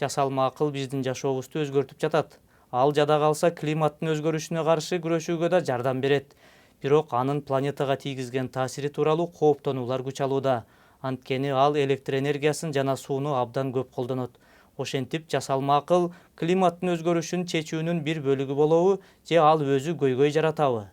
жасалма акыл биздин жашообузду өзгөртүп жатат. Ал жада калса климаттын өзгөрүшүнө каршы күрөшүүгө да жардам берет. Бирок анын планетага тийгизген таасири тууралуу кооптонуулар күч алууда. Анткени ал электр энергиясын жана сууну абдан көп колдонот. Ошентип жасалма акыл климаттын өзгөрүшүн чечүүнүн бир бөлүгү болобу же ал өзү көйгөй жаратабы?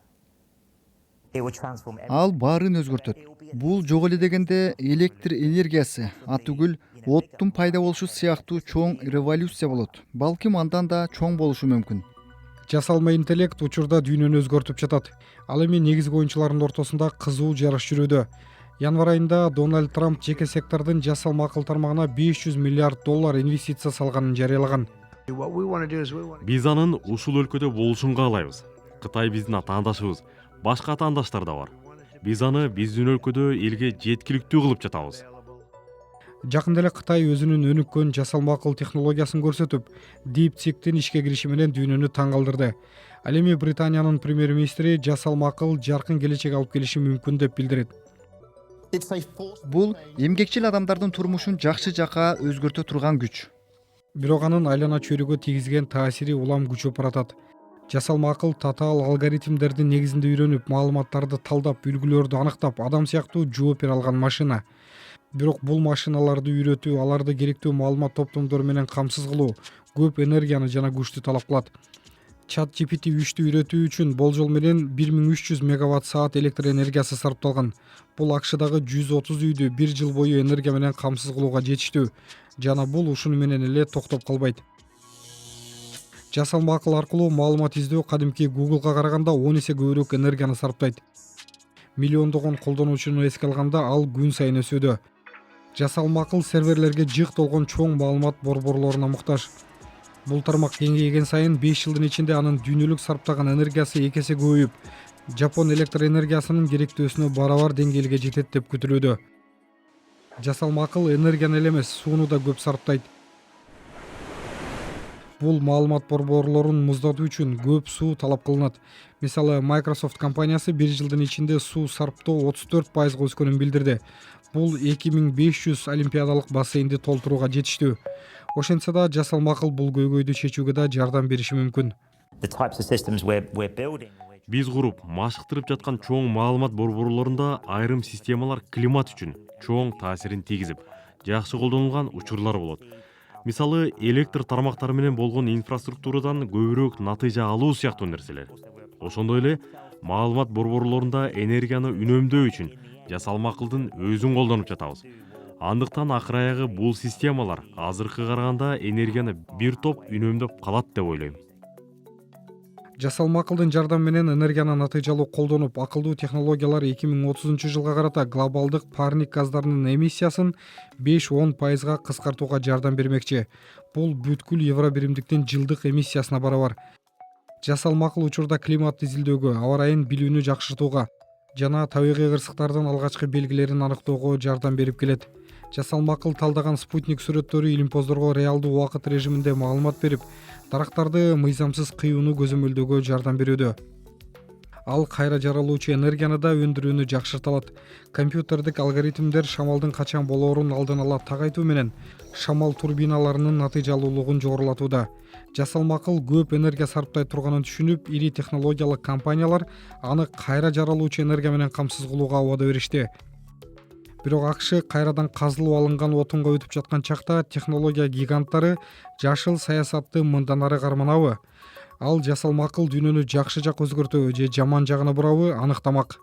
Ал баарын өзгөртөт. Бул жок эле дегенде электр энергиясы, атүгүл оттун пайда болушу сыяктуу чоң революция болот. Балким андан да чоң болушу мүмкүн. Жасалма интеллект учурда дүйнөнү өзгөртүп жатат. Ал эми негизги оюнчулардын ортосунда кызуу жарыш жүрүүдө. Январь айында Дональд Трамп жеке сектордун жасалма акыл тармагына $500 миллиард инвестиция салганын жарыялаган. Биз анын ушул өлкөдө болушун каалайбыз. Кытай биздин атаандашыбыз, башка атаандаштар да бар. Биз аны биздин өлкөдө элге жеткиликтүү кылып жатабыз. Жакында эле Кытай өзүнүн өнүккөн жасалма акыл технологиясын көрсөтүп, DeepSeek'тин ишке кириши менен дүйнөнү таң калтырды. Ал эми Британиянын премьер-министри жасалма акыл жаркын келечек алып келиши мүмкүн деп билдирет. Бул эмгекчил адамдардын турмушун жакшы жакка өзгөртө турган күч. Бирок анын айлана чөйрөгө тийгизген таасири улам күчөп баратат. Жасалма акыл татаал алгоритмдердин негизинде үйрөнүп, маалыматтарды талдап, үлгүлөрдү аныктап, адам сыяктуу жооп бере алган машина. Бирок бул машиналарды үйрөтүү, аларды керектүү маалымат топтомдору менен камсыз кылуу көп энергияны жана күчтү талап кылат. ChatGPT 3-тү үйрөтүү үчүн болжол менен 1300 мегаватт саат электр энергиясы сарпталган. Бул АКШдагы 130 үйдү 1 жыл бою энергия менен камсыз кылууга жетиштүү. Жана бул ушуну менен эле токтоп калбайт. Жасалма акыл аркылуу маалымат издөө кадимки Google'га караганда 10 эсе көбүрөөк энергияны сарптайт. Миллиондогон колдонуучуну эске алганда ал күн сайын өсүүдө. Жасалма акыл серверлерге жык толгон чоң маалымат борборлоруна муктаж. Бул тармак кеңейген сайын 5 жылдын ичинде анын дүйнөлүк сарптаган энергиясы 2 эсе көбөйүп, Жапон электр энергиясынын керектөөсүнө барабар деңгээлге жетет деп күтүлүүдө. Жасалма акыл энергияны эле эмес, сууну да көп сарптайт. Бул маалымат борборлорун муздатуу үчүн көп суу талап кылынат. Мисалы, Microsoft компаниясы 1 жылдын ичинде суу сарптоо 34% өскөнүн билдирди. Бул 2500 олимпиадалык бассейнди толтурууга жетиштүү. Ошентсе да жасалма акыл бул көйгөйдү чечүүгө да жардам бериши мүмкүн. Биз куруп, машыктырып жаткан чоң маалымат борборлорунда айрым системалар климат үчүн чоң таасирин тийгизип, жакшы колдонулган учурлар болот. Мисалы, электр тармактары менен болгон инфраструктурадан көбүрөөк натыйжа алуу сыяктуу нерселер. Ошондой эле маалымат борборлорунда энергияны үнөмдөө үчүн жасалма акылдын өзүн колдонуп жатабыз. Андыктан акыр аягы бул системалар азыркы караганда энергияны бир топ үнөмдөп калат деп ойлойм. Жасалма акылдын жардамы менен энергияны натыйжалуу колдонуп, акылдуу технологиялар 2030 жылга карата глобалдык парник газдарынын эмиссиясын 5-10% кыскартууга жардам бермекчи. Бул бүткүл Евро биримдиктин жылдык эмиссиясына барабар. Жасалма акыл учурда климатты изилдөөгө, аба ырайын билүүнү жакшыртууга жана табигый кырсыктардын алгачкы белгилерин аныктоого жардам берип келет. Жасалма акыл талдаган спутник сүрөттөрү илимпоздорго реалдуу убакыт режиминде маалымат берип, дарактарды мыйзамсыз кыюуну көзөмөлдөөгө жардам берүүдө. Ал кайра жаралуучу энергияны да өндүрүүнү жакшырта алат. Компьютердик алгоритмдер шамалдын качан болоорун алдын ала тагайтуу менен шамал турбиналарынын натыйжалуулугун жогорулатууда. Жасалма акыл көп энергия сарптай турганын түшүнүп, ири технологиялык компаниялар аны кайра жаралуучу энергия менен камсыз кылууга убада беришти. Бирок АКШ кайрадан казылып алынган отунга өтүп жаткан чакта технология гиганттары жашыл саясатты мындан ары карманабы? Ал жасалма акыл дүйнөнү жакшы жакка өзгөртөбү же жаман жагына бурабы аныктамак.